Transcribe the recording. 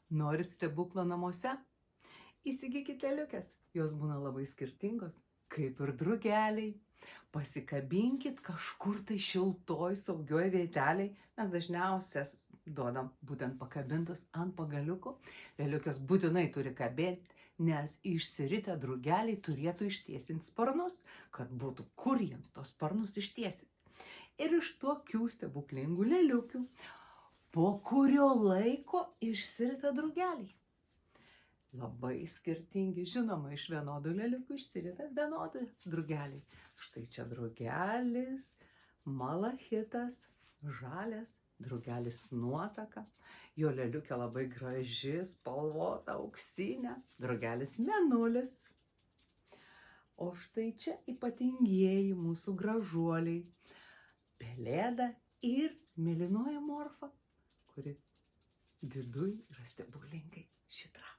Norit stebuklo namuose? Įsigykit lėliukės, jos būna labai skirtingos, kaip ir drugeliai. Pasikabinkit kažkur tai šiltoj, saugioj vieteliai. Mes dažniausiai duodam būtent pakabintus ant pagaliukų. Lėliukės būtinai turi kabėti, nes išsiritę drugeliai turėtų ištiesinti sparnus, kad būtų kur jiems tos sparnus ištiesinti. Ir iš tokių stebuklingų lėliukių po kurio laiko išsirita drugeliai. Labai skirtingi, žinoma, iš vienodų lėliukų išsirita vienodi drugeliai. Štai čia drugelis, malachitas, žalias, drugelis nuotaka. Jo lėliukė labai graži, spalvota, auksinė, drugelis mėnulis. O štai čia ypatingieji mūsų gražuoliai. Pelėda ir mėlynoji morfa, kuri viduj yra stebuklingai šitra.